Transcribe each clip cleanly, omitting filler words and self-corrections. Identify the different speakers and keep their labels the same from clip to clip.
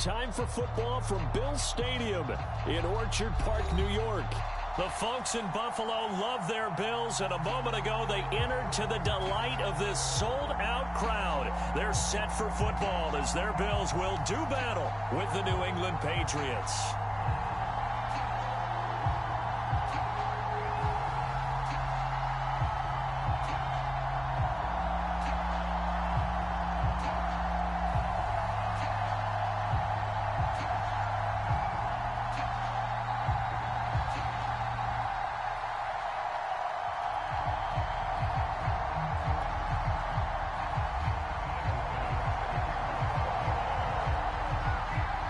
Speaker 1: Time for football from Bills Stadium in Orchard Park, New York. The folks in Buffalo love their Bills, and a moment ago they entered to the delight of this sold-out crowd. They're set for football as their Bills will do battle with the New England Patriots.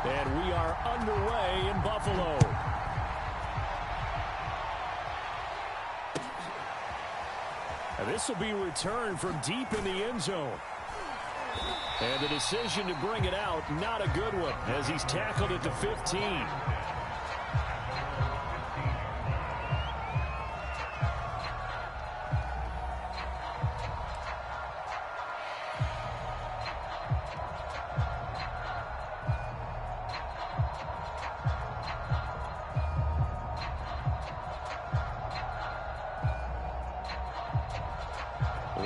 Speaker 1: And we are underway in Buffalo. And this will be returned from deep in the end zone. And the decision to bring it out, not a good one, as he's tackled at the 15.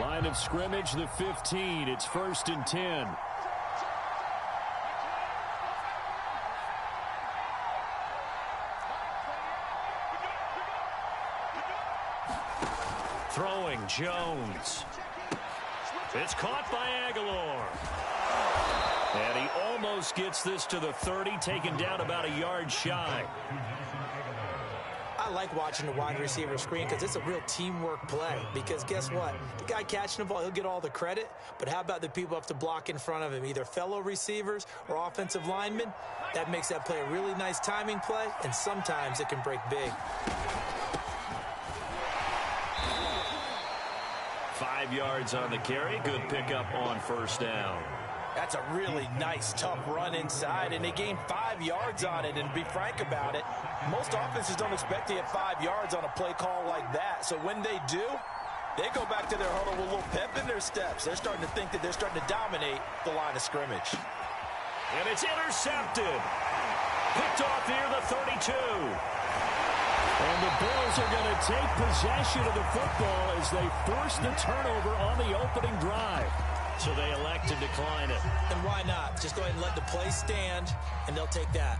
Speaker 1: Line of scrimmage, the 15. It's 1st and 10. Throwing, Jones. It's caught by Aguilar. And he almost gets this to the 30, taken down about a yard shy.
Speaker 2: I like watching the wide receiver screen because it's a real teamwork play. Because guess what? The guy catching the ball, he'll get all the credit. But how about the people who have to block in front of him, either fellow receivers or offensive linemen? That makes that play a really nice timing play, and sometimes it can break big.
Speaker 1: 5 yards on the carry. Good pickup on 1st down.
Speaker 2: That's a really nice, tough run inside, and they gained 5 yards on it. And to be frank about it, most offenses don't expect to get 5 yards on a play call like that. So when they do, they go back to their huddle with a little pep in their steps. They're starting to think that they're starting to dominate the line of scrimmage.
Speaker 1: And it's intercepted. Picked off near the 32. And the Bills are going to take possession of the football as they force the turnover on the opening drive. So they elect to decline it.
Speaker 2: And why not? Just go ahead and let the play stand, and they'll take that.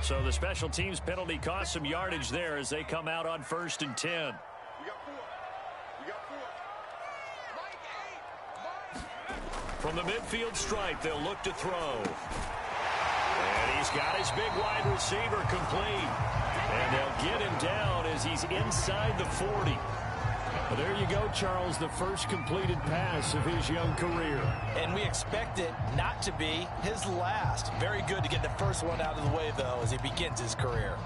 Speaker 1: So the special teams penalty cost some yardage there as they come out on 1st and 10. From the midfield stripe, they'll look to throw. And he's got his big wide receiver complete. And they'll get him down as he's inside the 40. Well, there you go, Charles, the first completed pass of his young career.
Speaker 2: And we expect it not to be his last. Very good to get the first one out of the way, though, as he begins his career.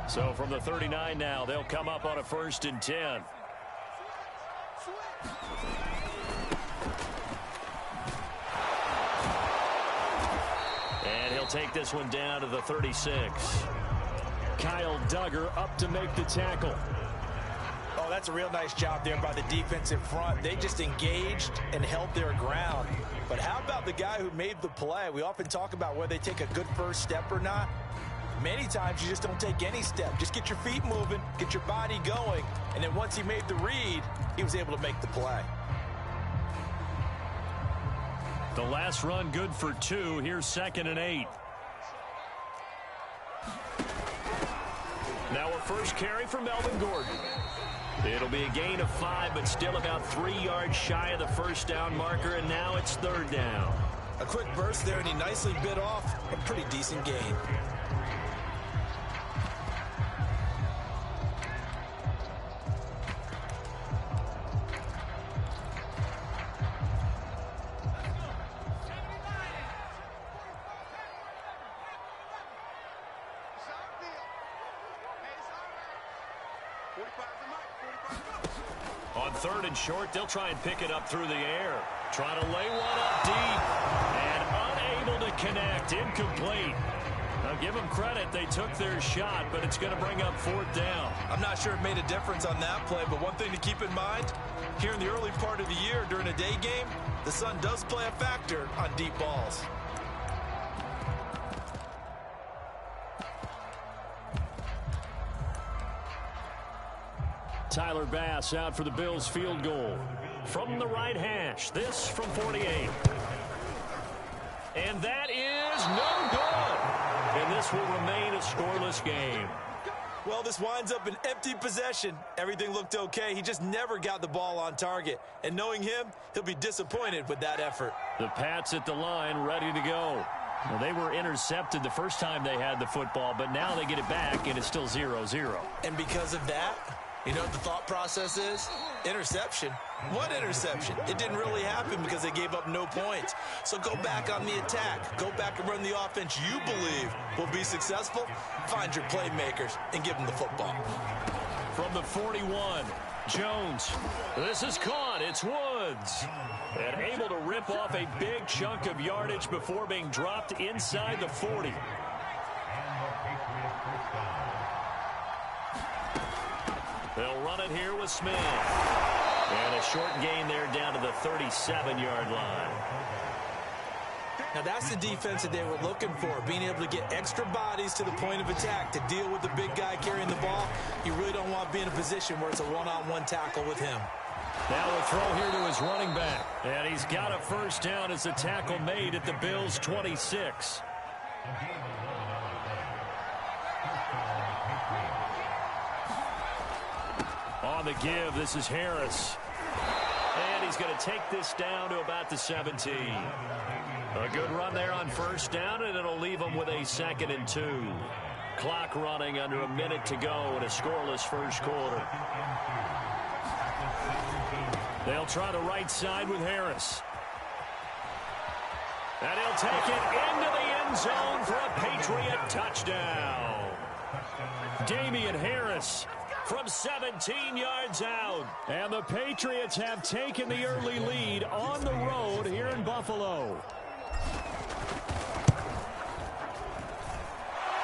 Speaker 1: So from the 39 now, they'll come up on a 1st and 10. And he'll take this one down to the 36. Kyle Duggar up to make the tackle.
Speaker 2: Oh, that's a real nice job there by the defensive front. They just engaged and held their ground. But how about the guy who made the play? We often talk about whether they take a good first step or not. Many times you just don't take any step. Just get your feet moving, get your body going, and then once he made the read, he was able to make the play.
Speaker 1: The last run good for 2. Here's 2nd and 8. Now a first carry for Melvin Gordon. It'll be a gain of 5, but still about 3 yards shy of the first down marker, and now it's 3rd down.
Speaker 2: A quick burst there, and he nicely bit off a pretty decent gain. On 3rd and short, they'll try and pick it up through the air. Trying to lay one up deep. And unable to
Speaker 1: connect. Incomplete. Now, give them credit. They took their shot, but it's going to bring up fourth down.
Speaker 2: I'm not sure it made a difference on that play, but one thing to keep in mind, here in the early part of the year during a day game, the sun does play a factor on deep balls.
Speaker 1: Tyler Bass out for the Bills field goal. From the right hash, this from 48. And that is no good. And this will remain a scoreless game.
Speaker 2: Well, this winds up an empty possession. Everything looked okay. He just never got the ball on target. And knowing him, he'll be disappointed with that effort.
Speaker 1: The Pats at the line, ready to go. Well, they were intercepted the first time they had the football, but now they get it back, and it's still 0-0.
Speaker 2: And because of that, you know what the thought process is? Interception. What interception? It didn't really happen because they gave up no points. So go back on the attack. Go back and run the offense you believe will be successful. Find your playmakers and give them the football.
Speaker 1: From the 41, Jones. This is caught. It's Woods. And able to rip off a big chunk of yardage before being dropped inside the 40. They'll run it here with Smith. And a short gain there down to the 37-yard line.
Speaker 2: Now that's the defense that they were looking for, being able to get extra bodies to the point of attack to deal with the big guy carrying the ball. You really don't want to be in a position where it's a one-on-one tackle with him.
Speaker 1: Now a throw here to his running back. And he's got a first down as the tackle made at the Bills' 26. On the give, this is Harris. And he's going to take this down to about the 17. A good run there on first down, and it'll leave him with a 2nd and 2. Clock running under a minute to go in a scoreless first quarter. They'll try the right side with Harris. And he'll take it into the end zone for a Patriot touchdown. Damian Harris from 17 yards out. And the Patriots have taken the early lead on the road here in Buffalo.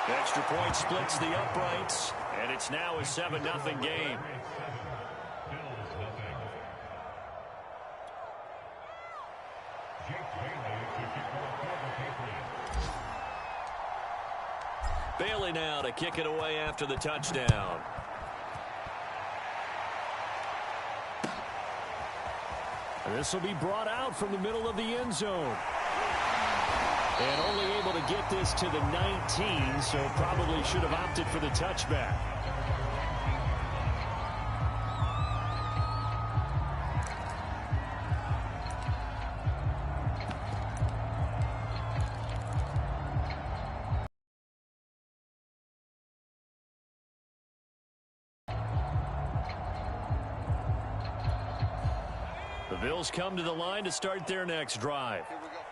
Speaker 1: Extra point splits the uprights, and it's now a 7-0 game. Bailey now to kick it away after the touchdown. This will be brought out from the middle of the end zone. And only able to get this to the 19, so probably should have opted for the touchback. The Bills come to the line to start their next drive.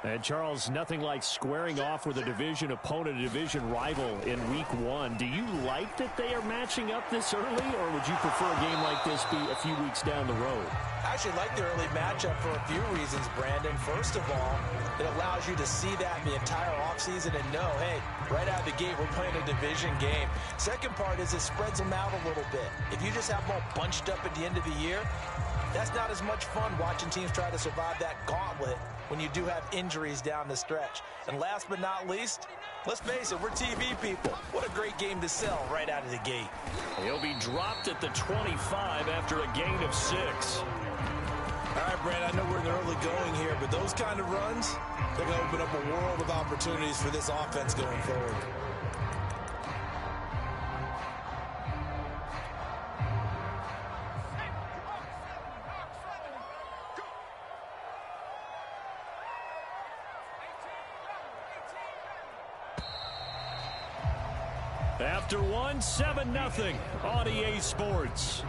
Speaker 1: And, Charles, nothing like squaring off with a division opponent, a division rival in Week 1. Do you like that they are matching up this early, or would you prefer a game like this be a few weeks down the road?
Speaker 2: I actually like the early matchup for a few reasons, Brandon. First of all, it allows you to see that the entire offseason and know, hey, right out of the gate, we're playing a division game. Second part is it spreads them out a little bit. If you just have them all bunched up at the end of the year, that's not as much fun watching teams try to survive that gauntlet when you do have injuries down the stretch. And last but not least, let's face it, we're TV people. What a great game to sell right out of the gate.
Speaker 1: He'll be dropped at the 25 after a gain of 6.
Speaker 2: All right, Brad, I know we're in the early going here, but those kind of runs, they're going to open up a world of opportunities for this offense going forward.
Speaker 1: After one, 7-0 on EA Sports.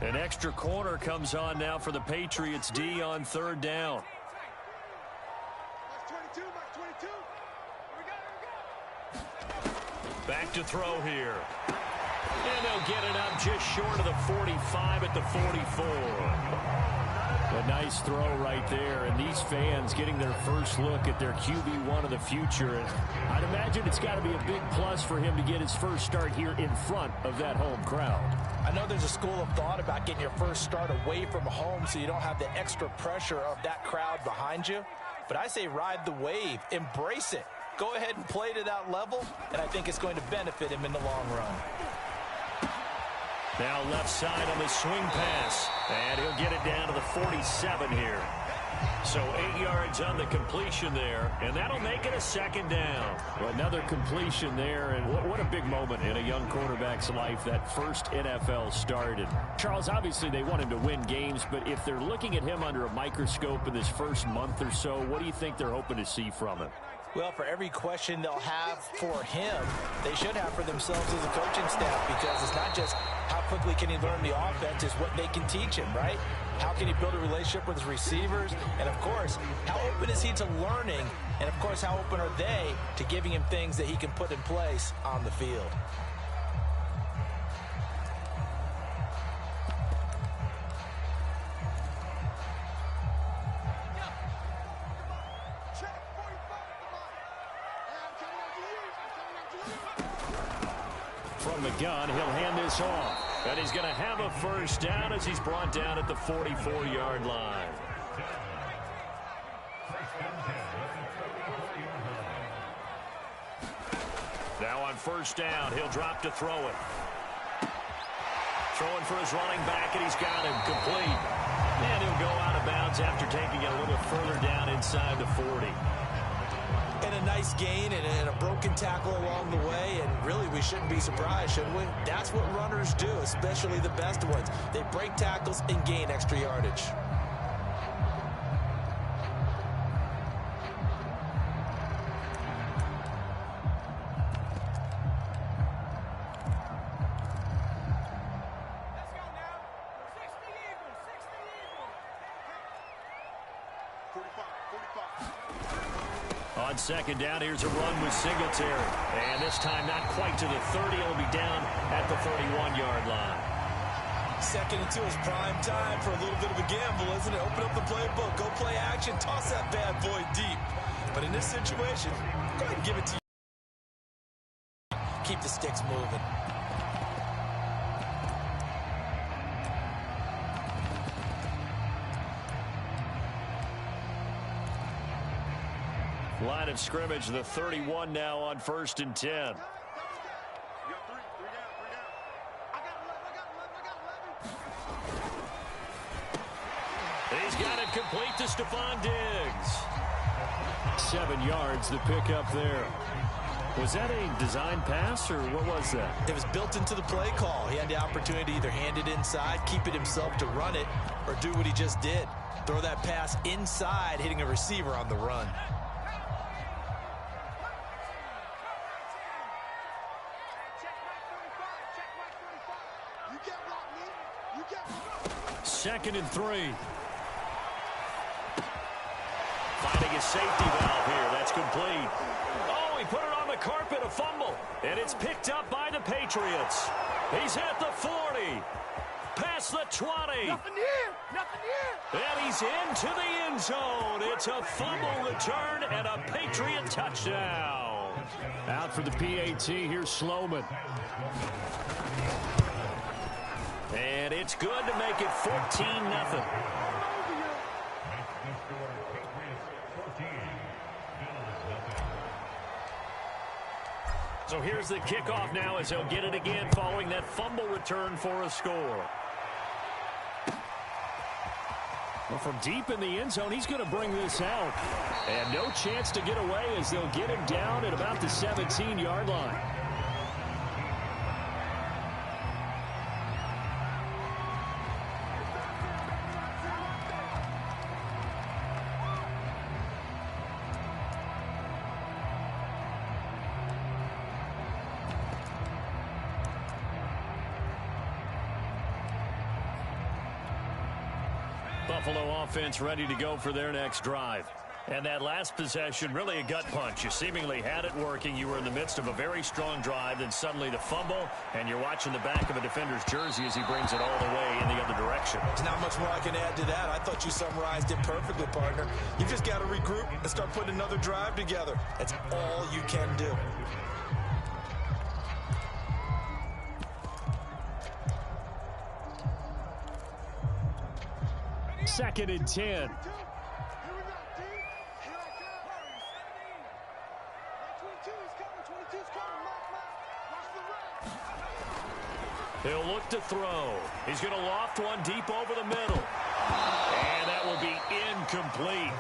Speaker 1: An extra corner comes on now for the Patriots D on third down. Back to throw here. And they'll get it up just short of the 45 at the 44. A nice throw right there, and these fans getting their first look at their QB1 of the future. And I'd imagine it's got to be a big plus for him to get his first start here in front of that home crowd.
Speaker 2: I know there's a school of thought about getting your first start away from home so you don't have the extra pressure of that crowd behind you. But I say ride the wave, embrace it. Go ahead and play to that level, and I think it's going to benefit him in the long run.
Speaker 1: Now left side on the swing pass, and he'll get it down to the 47 here. So 8 yards on the completion there, and that'll make it a second down.
Speaker 3: Well, another completion there, and what a big moment in a young quarterback's life, that first NFL start. And Charles, obviously they want him to win games, but if they're looking at him under a microscope in this first month or so, what do you think they're hoping to see from him?
Speaker 2: Well, for every question they'll have for him, they should have for themselves as a coaching staff, because it's not just how quickly can he learn the offense, it's what they can teach him, right? How can he build a relationship with his receivers? And, of course, how open is he to learning? And, of course, how open are they to giving him things that he can put in place on the field?
Speaker 3: From the gun, he'll hand this off. And he's going to have a first down as he's brought down at the 44-yard line. Now on first down, he'll drop to throw it. Throwing for his running back, and he's got him complete. And he'll go out of bounds after taking it a little further down inside the 40.
Speaker 2: And a nice gain and a broken tackle along the way, and really we shouldn't be surprised, should we? That's what runners do, especially the best ones. They break tackles and gain extra yardage.
Speaker 3: On second down, here's a run with Singletary. And this time not quite to the 30. It'll be down at the 31-yard line.
Speaker 2: Second and two is prime time for a little bit of a gamble, isn't it? Open up the playbook, go play action, toss that bad boy deep. But in this situation, go ahead and give it to you. Keep the sticks moving.
Speaker 3: Line of scrimmage, the 31 now on 1st and 10. He's got it complete to Stephon Diggs. 7 yards, the pickup there. Was that a design pass, or what was that?
Speaker 2: It was built into the play call. He had the opportunity to either hand it inside, keep it himself to run it, or do what he just did. Throw that pass inside, hitting a receiver on the run.
Speaker 3: Second and 3. Finding a safety valve here. That's complete. Oh, he put it on the carpet, a fumble. And it's picked up by the Patriots. He's at the 40. Past the 20.
Speaker 4: Nothing here. Nothing here.
Speaker 3: And he's into the end zone. It's a fumble return and a Patriot touchdown. Out for the PAT, here's Sloman. And it's good to make it 14-0. So here's the kickoff now as he'll get it again following that fumble return for a score. Well, from deep in the end zone, he's going to bring this out. And no chance to get away as they'll get him down at about the 17-yard line. Buffalo offense ready to go for their next drive.
Speaker 1: And that last possession, really a gut punch. You seemingly had it working. You were in the midst of a very strong drive. Then suddenly the fumble, and you're watching the back of a defender's jersey as he brings it all the way in the other direction.
Speaker 2: There's not much more I can add to that. I thought you summarized it perfectly, partner. You just got to regroup and start putting another drive together. That's all you can do.
Speaker 1: Second and 10. He'll look to throw. He's going to loft one deep over the middle. And that will be incomplete.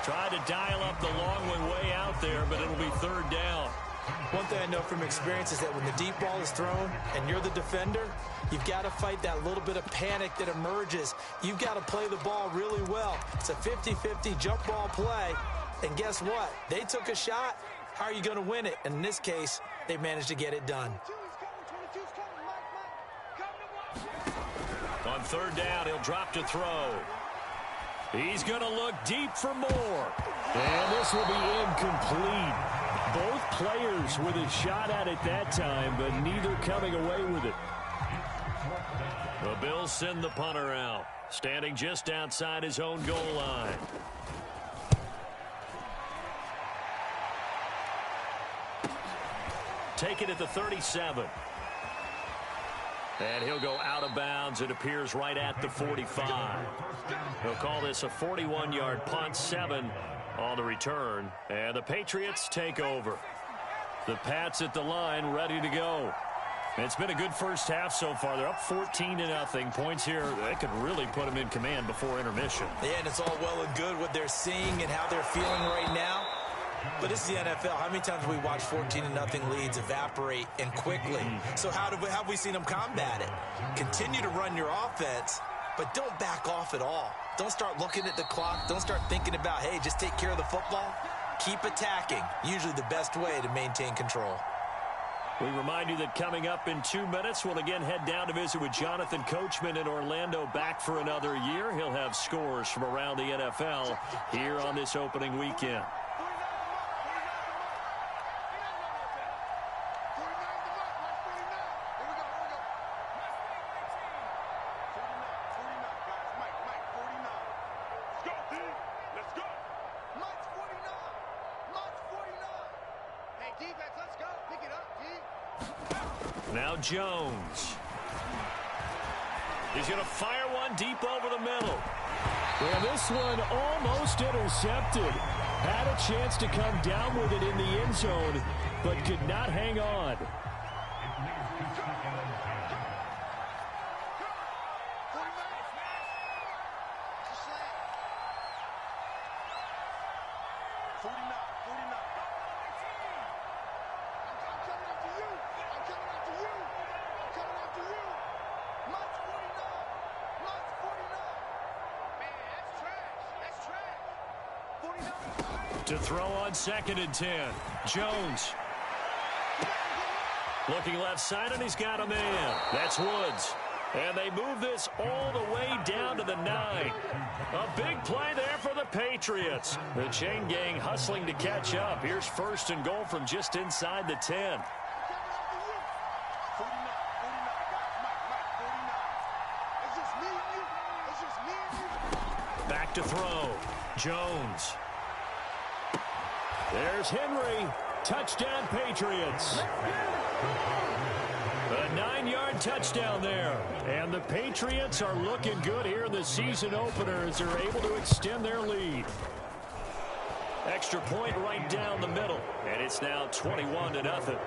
Speaker 1: Tried to dial up the long one way out there, but it'll be third down.
Speaker 2: One thing I know from experience is that when the deep ball is thrown and you're the defender, you've got to fight that little bit of panic that emerges. You've got to play the ball really well. It's a 50-50 jump ball play. And guess what? They took a shot. How are you going to win it? And in this case, they managed to get it done.
Speaker 1: On third down, he'll drop to throw. He's going to look deep for more. And this will be incomplete. Both players with a shot at it that time, but neither coming away with it. The Bills send the punter out, standing just outside his own goal line. Take it at the 37. And he'll go out of bounds. It appears right at the 45. He'll call this a 41-yard punt, 7 on the return. And the Patriots take over. The Pats at the line, ready to go. It's been a good first half so far. They're up 14-0. Points here, they could really put them in command before intermission.
Speaker 2: Yeah, and it's all well and good what they're seeing and how they're feeling right now. But it's the NFL. How many times have we watched 14-0 leads evaporate and quickly? So how have we seen them combat it? Continue to run your offense, but don't back off at all. Don't start looking at the clock. Don't start thinking about, hey, just take care of the football. Keep attacking. Usually the best way to maintain control.
Speaker 1: We remind you that coming up in 2 minutes, we'll again head down to visit with Jonathan Coachman in Orlando, back for another year. He'll have scores from around the NFL here on this opening weekend. Now Jones. He's going to fire one deep over the middle.
Speaker 3: Yeah, this one almost intercepted. Had a chance to come down with it in the end zone, but could not hang on.
Speaker 1: To throw on 2nd and 10. Jones. Looking left side, and he's got a man. That's Woods. And they move this all the way down to the 9. A big play there for the Patriots. The chain gang hustling to catch up. Here's 1st and goal from just inside the 10. Back to throw. Jones. There's Henry. Touchdown, Patriots. A 9-yard touchdown there. And the Patriots are looking good here in the season opener as they're able to extend their lead. Extra point right down the middle. And it's now 21-0.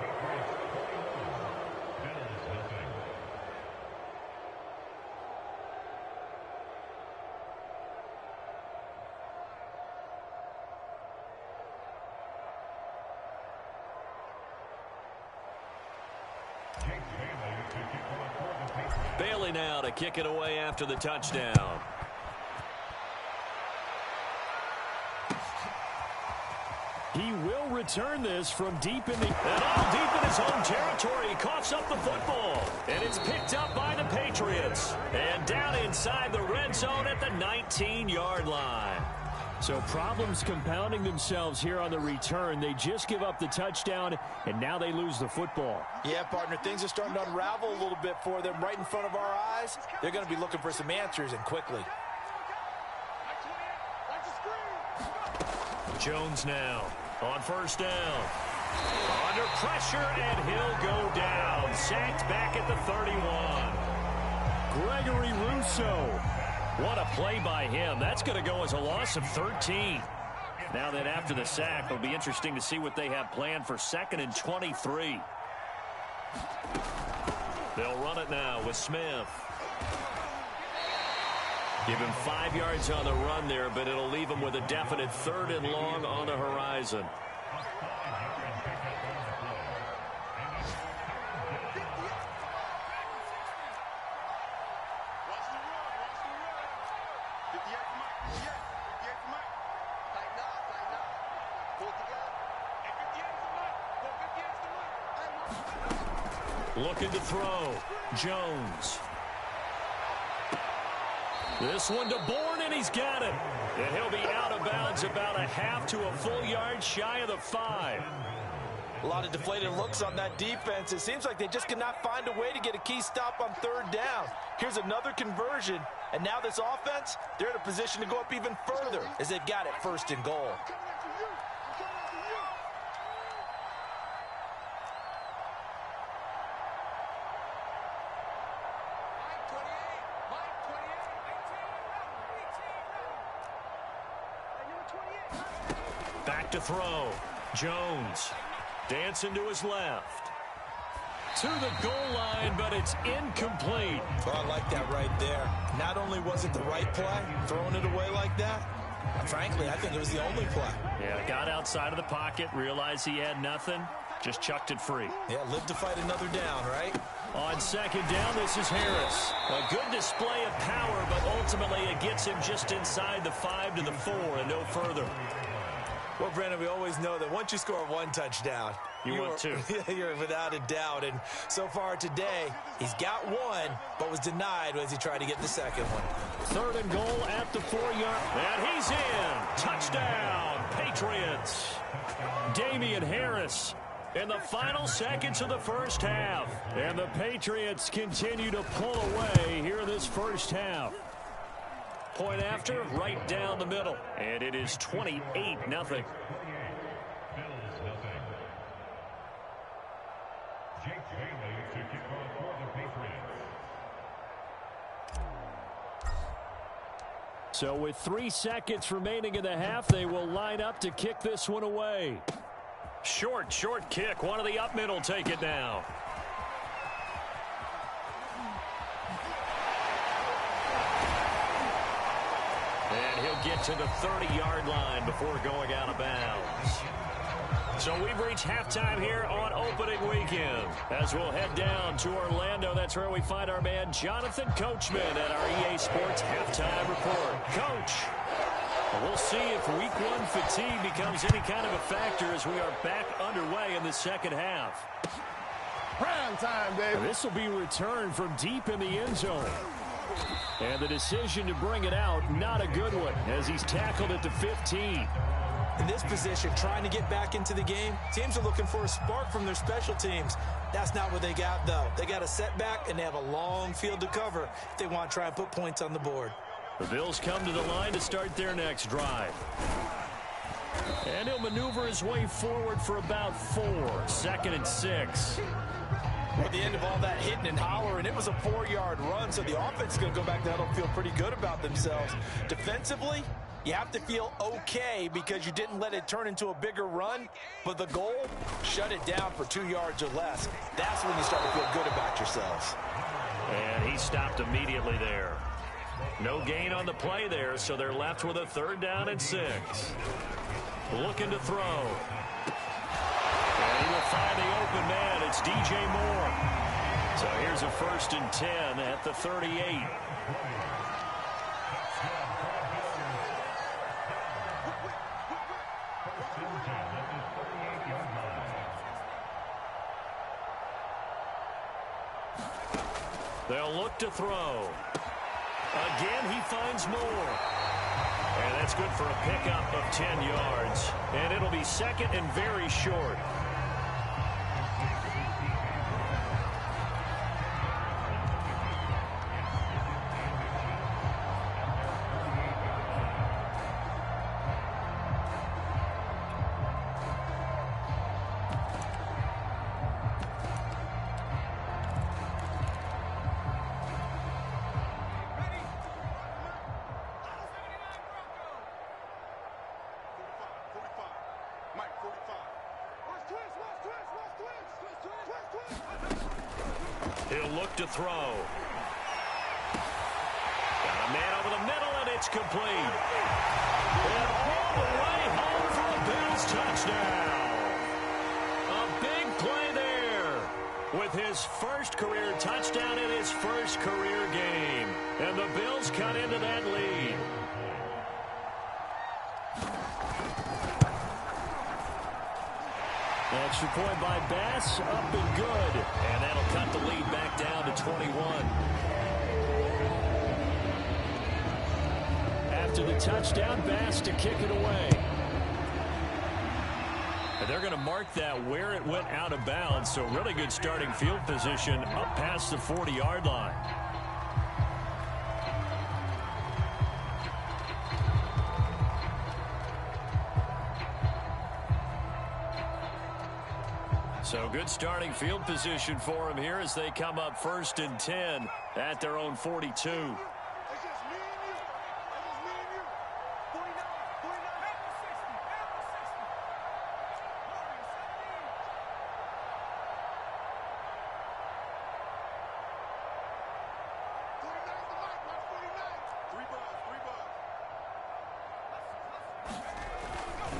Speaker 1: Bailey now to kick it away after the touchdown. He will return this from deep in the... And all deep in his own territory. He coughs up the football. And it's picked up by the Patriots. And down inside the red zone at the 19-yard line.
Speaker 3: So problems compounding themselves here on the return. They just give up the touchdown, and now they lose the football.
Speaker 2: Yeah, partner, things are starting to unravel a little bit for them right in front of our eyes. They're going to be looking for some answers, and quickly.
Speaker 1: Jones now on first down. Under pressure, and he'll go down. Sacked back at the 31. Gregory Rousseau. What a play by him. That's going to go as a loss of 13. Now that after the sack, it'll be interesting to see what they have planned for 2nd and 23. They'll run it now with Smith. Give him 5 yards on the run there, but it'll leave him with a definite 3rd and long on the horizon. Looking to throw. Jones. This one to Bourne, and he's got it. And he'll be out of bounds about a half to a full yard shy of the 5.
Speaker 2: A lot of deflated looks on that defense. It seems like they just cannot find a way to get a key stop on 3rd down. Here's another conversion, and now this offense, they're in a position to go up even further as they've got it 1st and goal.
Speaker 1: Back to throw. Jones dancing to his left. To the goal line, but it's incomplete.
Speaker 2: Oh, I like that right there. Not only was it the right play, throwing it away like that, frankly, I think it was the only play.
Speaker 1: Yeah, got outside of the pocket, realized he had nothing, just chucked it free.
Speaker 2: Yeah, live to fight another down, right?
Speaker 1: On 2nd down, this is Harris. A good display of power, but ultimately it gets him just inside the 5 to the 4 and no further.
Speaker 2: Well, Brandon, we always know that once you score 1 touchdown,
Speaker 1: you want 2.
Speaker 2: You're without a doubt. And so far today, he's got 1, but was denied as he tried to get the 2nd one.
Speaker 1: 3rd and goal at the 4-yard. And he's in. Touchdown, Patriots. Damian Harris in the final seconds of the 1st half. And the Patriots continue to pull away here in this 1st half. Point after, right down the middle. And it is 28-0. So with 3 seconds remaining in the half, they will line up to kick this one away. Short kick. One of the up middle take it now. And he'll get to the 30-yard line before going out of bounds. So we've reached halftime here on opening weekend. As we'll head down to Orlando, that's where we find our man Jonathan Coachman at our EA Sports Halftime Report. Coach, we'll see if week 1 fatigue becomes any kind of a factor as we are back underway in the 2nd half.
Speaker 4: Prime time, baby.
Speaker 1: This will be returned from deep in the end zone. And the decision to bring it out, not a good one, as he's tackled at the 15.
Speaker 2: In this position, trying to get back into the game, teams are looking for a spark from their special teams. That's not what they got, though. They got a setback, and they have a long field to cover if they want to try and put points on the board.
Speaker 1: The Bills come to the line to start their next drive. And he'll maneuver his way forward for about 4. 2nd and 6.
Speaker 2: At the end of all that hitting and hollering, it was a 4-yard run, so the offense is going to go back to huddle and feel pretty good about themselves. Defensively, you have to feel okay because you didn't let it turn into a bigger run, but the goal, shut it down for 2 yards or less. That's when you start to feel good about yourselves.
Speaker 1: And he stopped immediately there. No gain on the play there, so they're left with a 3rd down and 6. Looking to throw. And he will find the open man. It's DJ Moore. So here's a 1st and 10 at the 38. They'll look to throw. Again, he finds Moore. And that's good for a pickup of 10 yards. And it'll be second and very short. He'll look to throw. Got a man over the middle, and it's complete. And all the way home for a Bills touchdown. A big play there with his first career touchdown in his first career game. And the Bills cut into that lead. Extra point by Bass, up and good. And that'll cut the lead back down to 21. After the touchdown, Bass to kick it away. And they're going to mark that where it went out of bounds, so really good starting field position up past the 40-yard line. So good starting field position for him here as they come up 1st and 10 at their own 42.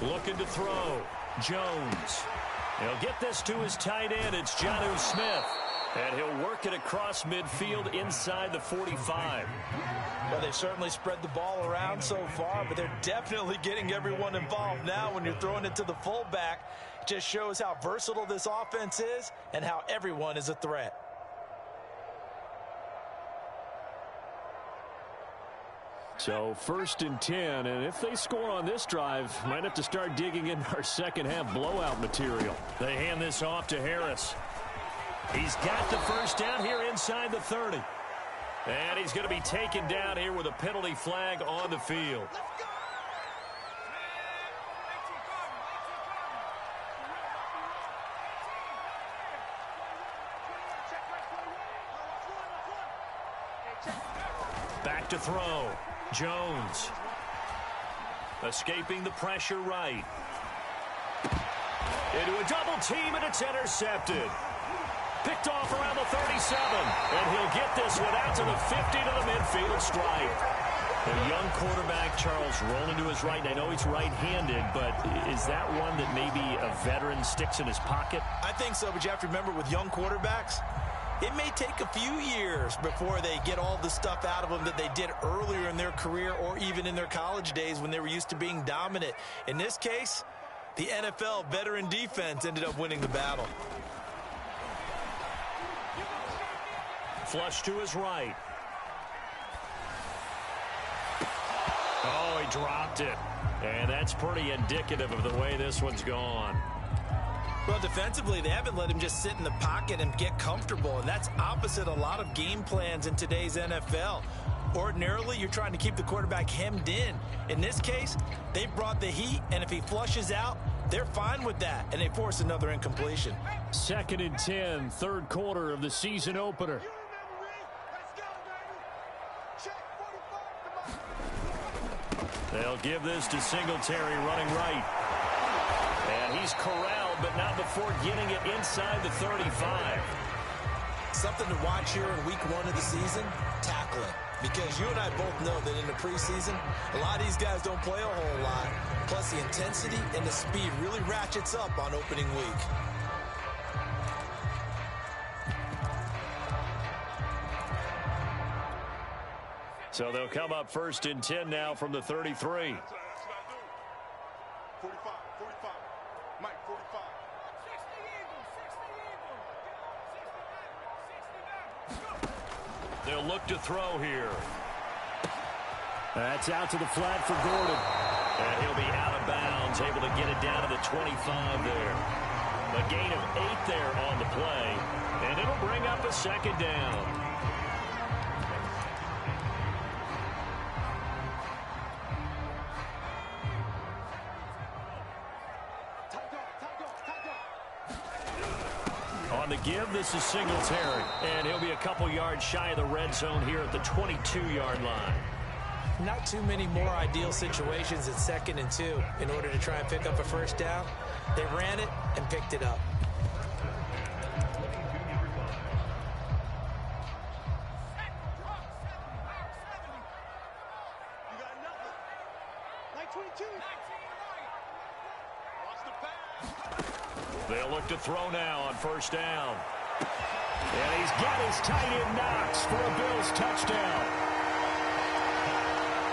Speaker 1: Looking to throw. Jones. He'll get this to his tight end. It's Jonnu Smith. And he'll work it across midfield inside the 45.
Speaker 2: Well, they've certainly spread the ball around so far, but they're definitely getting everyone involved now when you're throwing it to the fullback. It just shows how versatile this offense is and how everyone is a threat.
Speaker 3: So 1st and 10, and if they score on this drive, might have to start digging in our second half blowout material.
Speaker 1: They hand this off to Harris. He's got the first down here inside the 30. And he's going to be taken down here with a penalty flag on the field. Back to throw. Jones. Escaping the pressure right. Into a double team, and it's intercepted. Picked off around the 37. And he'll get this one out to the 50 to the midfield stripe. The young quarterback, Charles, rolling to his right. And I know he's right-handed, but is that one that maybe a veteran sticks in his pocket?
Speaker 2: I think so, but you have to remember with young quarterbacks, it may take a few years before they get all the stuff out of them that they did earlier in their career or even in their college days when they were used to being dominant. In this case, the NFL veteran defense ended up winning the battle.
Speaker 1: Flush to his right. Oh, he dropped it. And that's pretty indicative of the way this one's gone.
Speaker 2: Well, defensively, they haven't let him just sit in the pocket and get comfortable, and that's opposite a lot of game plans in today's NFL. Ordinarily, you're trying to keep the quarterback hemmed in. In this case, they brought the heat, and if he flushes out, they're fine with that, and they force another incompletion.
Speaker 3: 2nd and 10, 3rd quarter of the season opener.
Speaker 1: They'll give this to Singletary running right. And he's corralled, but not before getting it inside the 35.
Speaker 2: Something to watch here in week 1 of the season, tackling. Because you and I both know that in the preseason, a lot of these guys don't play a whole lot. Plus, the intensity and the speed really ratchets up on opening week.
Speaker 1: So they'll come up 1st and 10 now from the 33.
Speaker 4: 45. Mike, 45.
Speaker 1: They'll look to throw here.
Speaker 3: That's out to the flat for Gordon.
Speaker 1: And he'll be out of bounds, able to get it down to the 25 there. A gain of 8 there on the play, and it'll bring up a second down. On the give, this is Singletary, and he'll be a couple yards shy of the red zone here at the 22-yard line.
Speaker 2: Not too many more ideal situations at 2nd and 2 in order to try and pick up a first down. They ran it and picked it up.
Speaker 1: They'll look to throw now on first down. And he's got his tight end Knox for a Bills touchdown.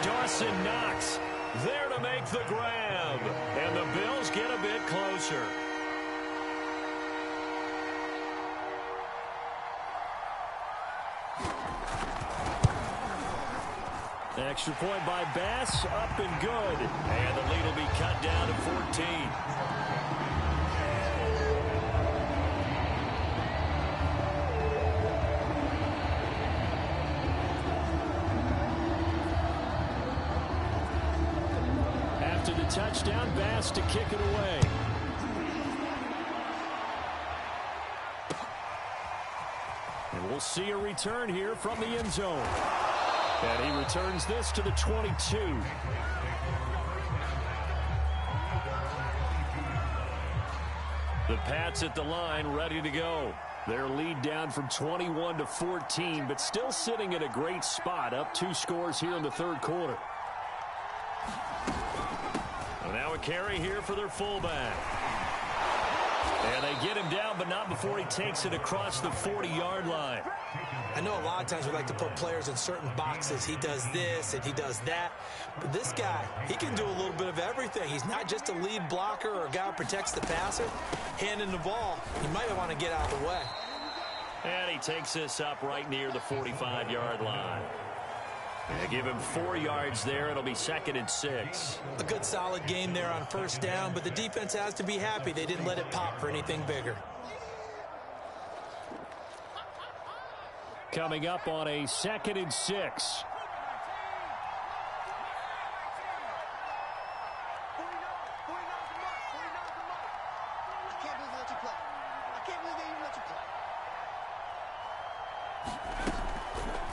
Speaker 1: Dawson Knox there to make the grab. And the Bills get a bit closer. Extra point by Bass, up and good. And the lead will be cut down to 14. After the touchdown, Bass to kick it away. And we'll see a return here from the end zone. And he returns this to the 22. The Pats at the line, ready to go. Their lead down from 21 to 14, but still sitting at a great spot, up 2 scores here in the third quarter. So now a carry here for their fullback. And they get him down, but not before he takes it across the 40-yard line.
Speaker 2: I know a lot of times we like to put players in certain boxes. He does this and he does that. But this guy, he can do a little bit of everything. He's not just a lead blocker or a guy who protects the passer. Handing the ball, he might want to get out of the way.
Speaker 1: And he takes this up right near the 45-yard line. And give him 4 yards there. It'll be 2nd and 6.
Speaker 2: A good solid game there on first down, but the defense has to be happy they didn't let it pop for anything bigger.
Speaker 3: Coming up on a 2nd and 6.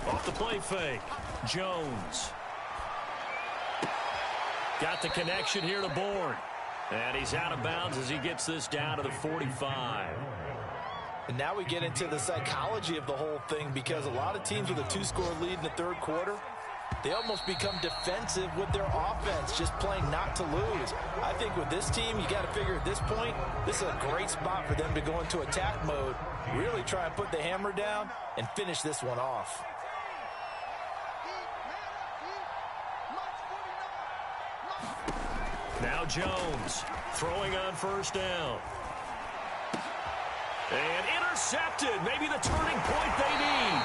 Speaker 1: Off the play fake. Jones. Got the connection here to Bourne. And he's out of bounds as he gets this down to the 45.
Speaker 2: And now we get into the psychology of the whole thing, because a lot of teams with a 2-score lead in the third quarter, they almost become defensive with their offense, just playing not to lose. I think with this team, you got to figure at this point, this is a great spot for them to go into attack mode, really try and put the hammer down and finish this one off.
Speaker 1: Now Jones throwing on first down. And intercepted. Maybe the turning point they need.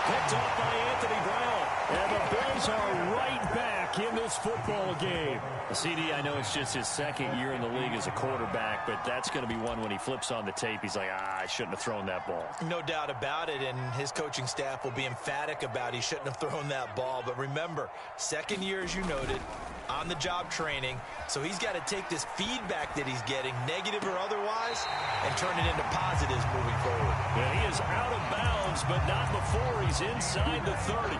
Speaker 1: Picked off by Anthony Brown. And the Bills are right back in this football game.
Speaker 3: CD, I know it's just his 2nd year in the league as a quarterback, but that's going to be one when he flips on the tape. He's like, I shouldn't have thrown that ball.
Speaker 2: No doubt about it, and his coaching staff will be emphatic about he shouldn't have thrown that ball. But remember, 2nd year, as you noted, on-the-job training, so he's got to take this feedback that he's getting, negative or otherwise, and turn it into positives moving forward.
Speaker 1: And he is out of bounds, but not before he's inside the 30.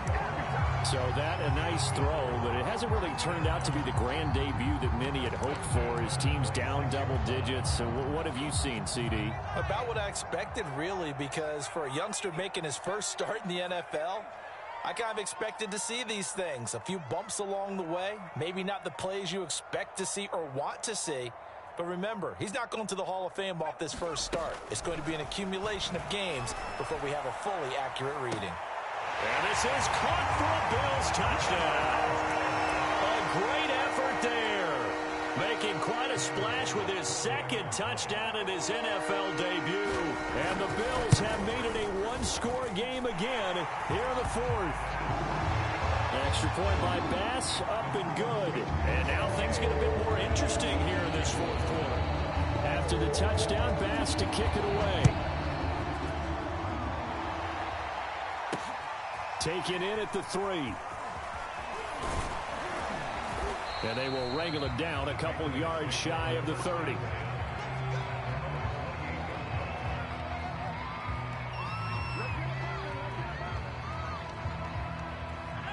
Speaker 3: So that a nice throw, but it hasn't really turned out to be the grand debut that many had hoped for. His team's down double digits. So what have you seen, CD?
Speaker 2: About what I expected, really, because for a youngster making his first start in the NFL, I kind of expected to see these things. A few bumps along the way, maybe not the plays you expect to see or want to see. But remember, he's not going to the Hall of Fame off this first start. It's going to be an accumulation of games before we have a fully accurate reading.
Speaker 1: And this is caught for a Bills touchdown. A great effort there. Making quite a splash with his 2nd touchdown in his NFL debut. And the Bills have made it a 1-score game again here in the 4th. Extra point by Bass, up and good. And now things get a bit more interesting here in this fourth quarter. After the touchdown, Bass to kick it away. Taken in at the 3. And they will wrangle it down a couple yards shy of the 30.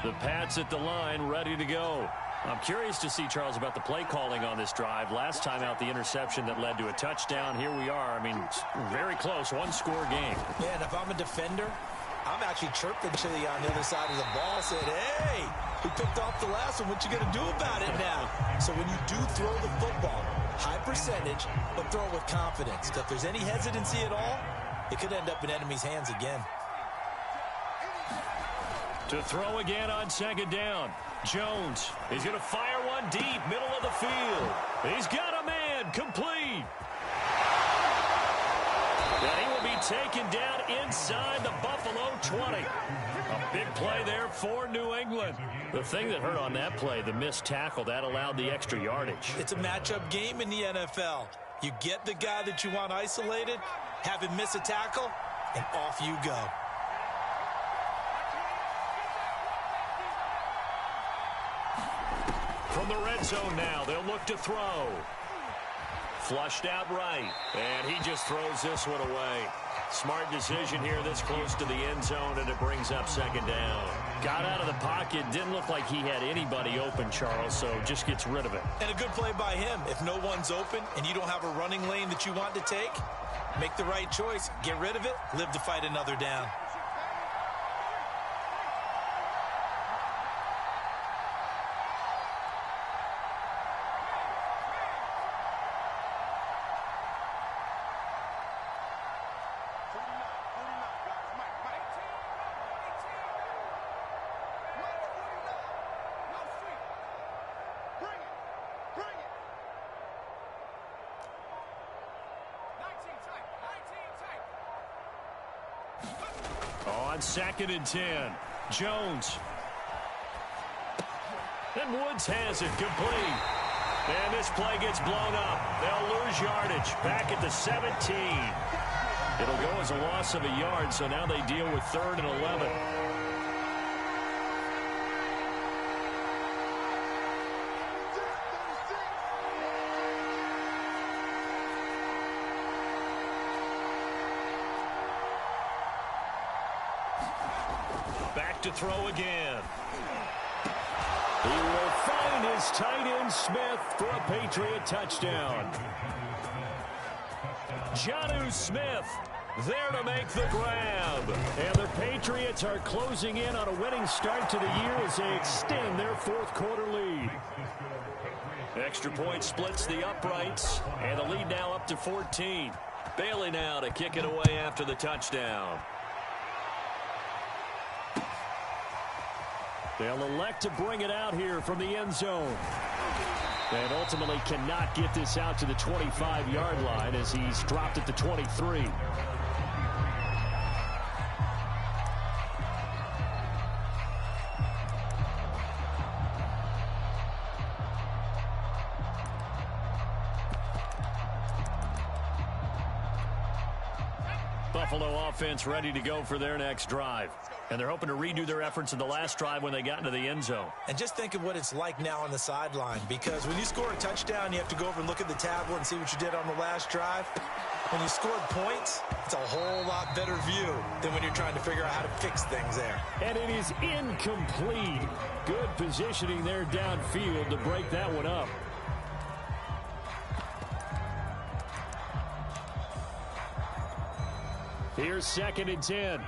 Speaker 1: The Pats at the line, ready to go. I'm curious to see, Charles, about the play calling on this drive. Last time out, the interception that led to a touchdown. Here we are. I mean, very close, one-score game.
Speaker 2: Yeah, and if I'm a defender, I'm actually chirping to the on the other side of the ball, saying, hey, who picked off the last one? What you going to do about it now? So when you do throw the football, high percentage, but throw it with confidence. Because if there's any hesitancy at all, it could end up in enemy's hands again.
Speaker 1: To throw again on second down. Jones is going to fire one deep, middle of the field. He's got a man, complete. And he will be taken down inside the Buffalo 20. A big play there for New England. The thing that hurt on that play, the missed tackle, that allowed the extra yardage.
Speaker 2: It's a matchup game in the NFL. You get the guy that you want isolated, have him miss a tackle, and off you go.
Speaker 1: From the red zone now, they'll look to throw. Flushed out right, and he just throws this one away. Smart decision here this close to the end zone, and it brings up second down. Got out of the pocket, didn't look like he had anybody open, Charles, so just gets rid of it.
Speaker 2: And a good play by him. If no one's open and you don't have a running lane that you want to take, make the right choice, get rid of it, live to fight another down.
Speaker 1: On 2nd and 10, Jones. And Woods has it complete. And this play gets blown up. They'll lose yardage back at the 17. It'll go as a loss of a yard, so now they deal with 3rd and 11. Back to throw again. He will find his tight end Smith for a Patriot touchdown. Jonnu Smith there to make the grab. And the Patriots are closing in on a winning start to the year as they extend their fourth quarter lead. Extra point splits the uprights, and the lead now up to 14. Bailey now to kick it away after the touchdown. They'll elect to bring it out here from the end zone. And ultimately cannot get this out to the 25-yard line as he's dropped at the 23. Buffalo offense ready to go for their next drive. And they're hoping to redo their efforts in the last drive when they got into the end zone.
Speaker 2: And just think of what it's like now on the sideline, because when you score a touchdown, you have to go over and look at the tablet and see what you did on the last drive. When you scored points, it's a whole lot better view than when you're trying to figure out how to fix things there.
Speaker 1: And it is incomplete. Good positioning there downfield to break that one up. Here's 2nd and 10.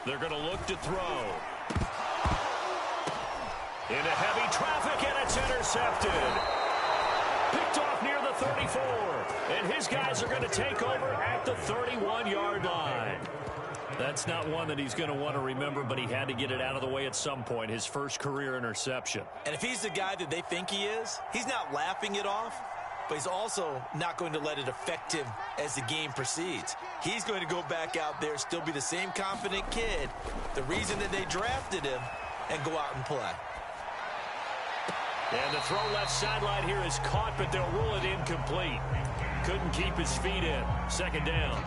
Speaker 1: They're going to look to throw. Into heavy traffic, and it's intercepted. Picked off near the 34. And his guys are going to take over at the 31-yard line.
Speaker 3: That's not one that he's going to want to remember, but he had to get it out of the way at some point, his first career interception.
Speaker 2: And if he's the guy that they think he is, he's not laughing it off, but he's also not going to let it affect him as the game proceeds. He's going to go back out there, still be the same confident kid, the reason that they drafted him, and go out and play.
Speaker 3: And the throw left sideline here is caught, but they'll rule it incomplete. Couldn't keep his feet in. Second down.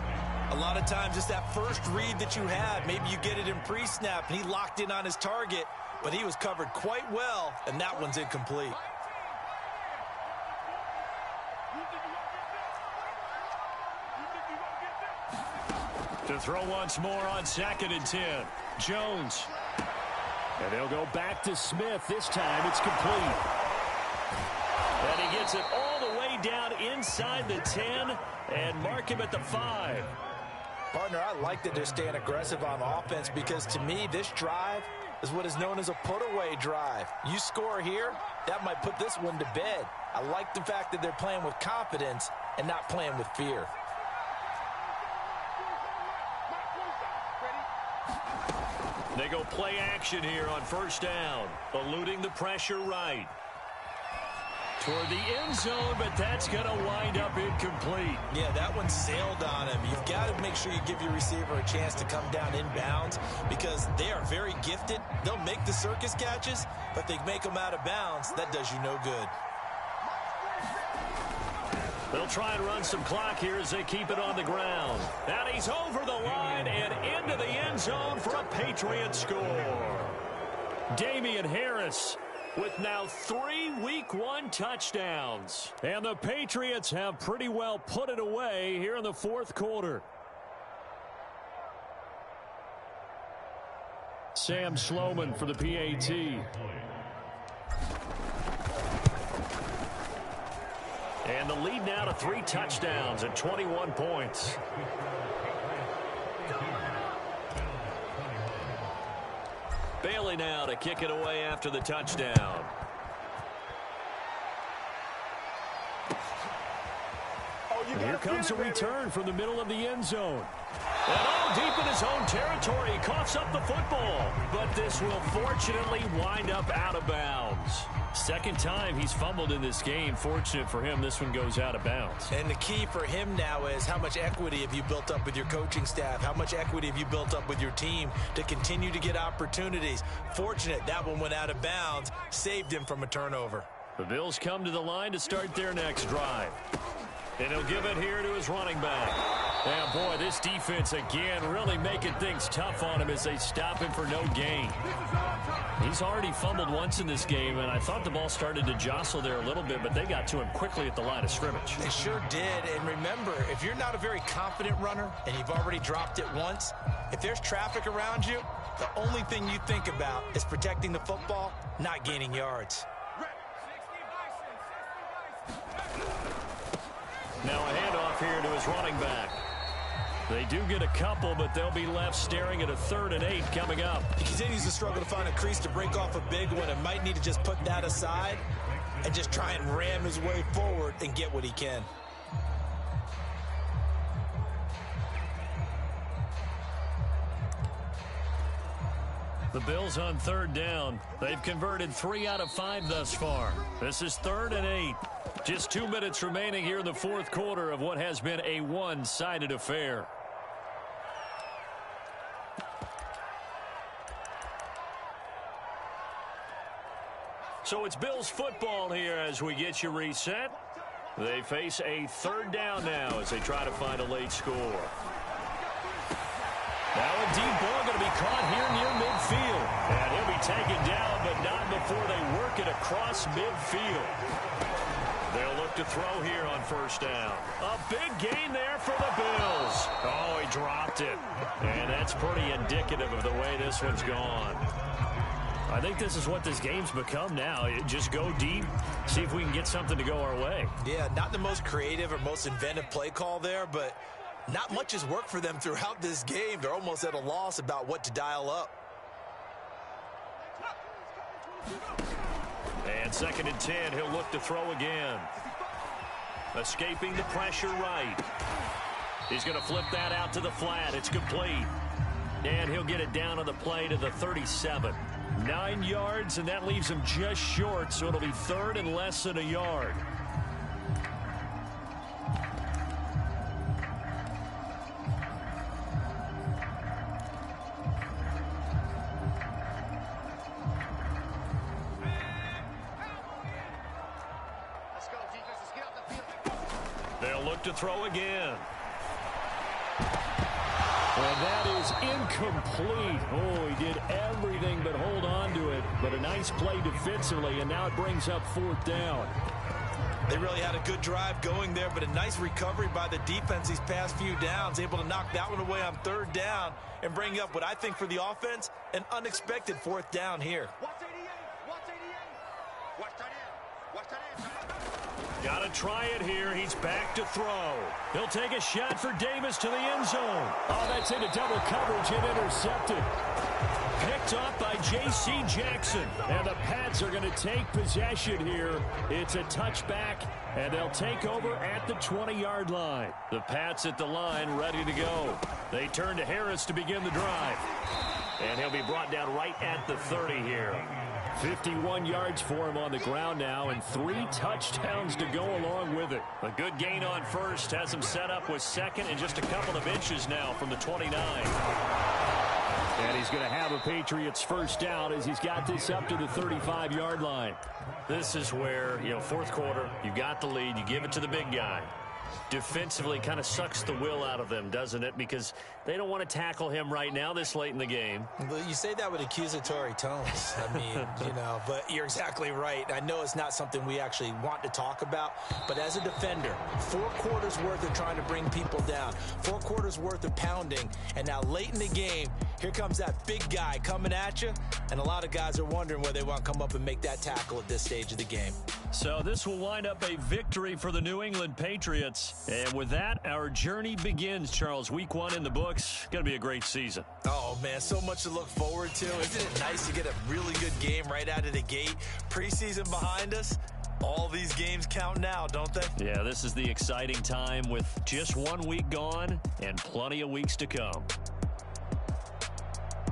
Speaker 2: A lot of times it's that first read that you had. Maybe you get it in pre-snap, and he locked in on his target, but he was covered quite well, and that one's incomplete.
Speaker 3: To throw once more on 2nd and 10. Jones. And they'll go back to Smith. This time it's complete. And he gets it all the way down inside the 10 and mark him at the 5.
Speaker 2: Partner, I like that they're staying aggressive on offense because to me this drive is what is known as a put-away drive. You score here, that might put this one to bed. I like the fact that they're playing with confidence and not playing with fear.
Speaker 3: They go play action here on first down, eluding the pressure right. Toward the end zone, but that's going to wind up incomplete.
Speaker 2: Yeah, that one sailed on him. You've got to make sure you give your receiver a chance to come down inbounds because they are very gifted. They'll make the circus catches, but they make them out of bounds. That does you no good.
Speaker 3: They'll try and run some clock here as they keep it on the ground. And he's over the line and into the end zone for a Patriot score. Damian Harris with now 3 Week 1 touchdowns. And the Patriots have pretty well put it away here in the fourth quarter. Sam Sloman for the PAT. And the lead now to 3 touchdowns and 21 points. Bailey now to kick it away after the touchdown. Here comes a return from the middle of the end zone. And all deep in his own territory, he coughs up the football. But this will fortunately wind up out of bounds. Second time he's fumbled in this game. Fortunate for him, this one goes out of bounds.
Speaker 2: And the key for him now is how much equity have you built up with your coaching staff? How much equity have you built up with your team to continue to get opportunities? Fortunate that one went out of bounds, saved him from a turnover.
Speaker 3: The Bills come to the line to start their next drive. And he'll give it here to his running back. And boy, this defense again really making things tough on him as they stop him for no gain. He's already fumbled once in this game, and I thought the ball started to jostle there a little bit, but they got to him quickly at the line of scrimmage.
Speaker 2: They sure did. And remember, if you're not a very confident runner and you've already dropped it once, if there's traffic around you, the only thing you think about is protecting the football, not gaining yards.
Speaker 3: Now a handoff here to his running back. They do get a couple, but they'll be left staring at a 3rd and 8 coming up.
Speaker 2: He continues to struggle to find a crease to break off a big one and might need to just put that aside and just try and ram his way forward and get what he can.
Speaker 3: The Bills on 3rd down. They've converted 3 out of 5 thus far. This is 3rd and 8. Just 2 minutes remaining here in the fourth quarter of what has been a one-sided affair. So it's Bills football here as we get you reset. They face a 3rd down now as they try to find a late score. Now a deep ball going to be caught here near midfield. And he'll be taken down, but not before they work it across midfield. They'll look to throw here on first down. A big gain there for the Bills. Oh, he dropped it. And that's pretty indicative of the way this one's gone. I think this is what this game's become now. Just go deep, see if we can get something to go our way.
Speaker 2: Yeah, not the most creative or most inventive play call there, but not much has worked for them throughout this game. They're almost at a loss about what to dial up.
Speaker 3: And 2nd and 10, he'll look to throw again. Escaping the pressure right. He's going to flip that out to the flat. It's complete.
Speaker 1: And he'll get it down on the play to the 37. 9 yards, and that leaves him just short, so it'll be third and less than a yard. They'll look to throw again. And that is incomplete. Oh, he did everything but hold on to it. But a nice play defensively, and now it brings up fourth down.
Speaker 2: They really had a good drive going there, but a nice recovery by the defense these past few downs, able to knock that one away on third down and bring up what I think for the offense, an unexpected fourth down here.
Speaker 1: Got to try it here. He's back to throw. He'll take a shot for Davis to the end zone. Oh, that's into double coverage and intercepted. Picked off by J.C. Jackson. And the Pats are going to take possession here. It's a touchback, and they'll take over at the 20-yard line. The Pats at the line, ready to go. They turn to Harris to begin the drive. And he'll be brought down right at the 30 here. 51 yards for him on the ground now, and 3 touchdowns to go along with it. A good gain on first has him set up with second and just a couple of inches now from the 29. And he's going to have a Patriots first down as he's got this up to the 35-yard line. This is where, fourth quarter, you got the lead, you give it to the big guy. Defensively kind of sucks the will out of them, doesn't it? Because they don't want to tackle him right now this late in the game.
Speaker 2: Well, you say that with accusatory tones. I mean, but you're exactly right. I know it's not something we actually want to talk about, but as a defender, 4 quarters worth of trying to bring people down, 4 quarters worth of pounding, and now late in the game, here comes that big guy coming at you, and a lot of guys are wondering whether they want to come up and make that tackle at this stage of the game.
Speaker 1: So this will wind up a victory for the New England Patriots. And with that, our journey begins, Charles. Week 1 in the books. Going to be a great season.
Speaker 2: Oh, man, so much to look forward to. Isn't it nice to get a really good game right out of the gate? Preseason behind us. All these games count now, don't they?
Speaker 1: Yeah, this is the exciting time with just 1 week gone and plenty of weeks to come.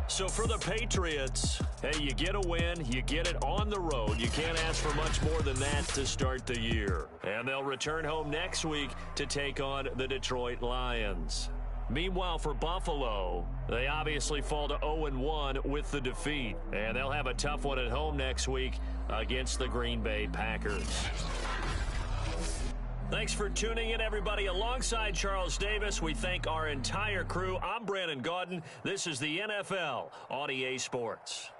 Speaker 1: So for the Patriots, hey, you get a win, you get it on the road. You can't ask for much more than that to start the year. And they'll return home next week to take on the Detroit Lions. Meanwhile, for Buffalo, they obviously fall to 0-1 with the defeat. And they'll have a tough one at home next week against the Green Bay Packers. Thanks for tuning in, everybody. Alongside Charles Davis, we thank our entire crew. I'm Brandon Gaudin. This is the NFL on EA Sports.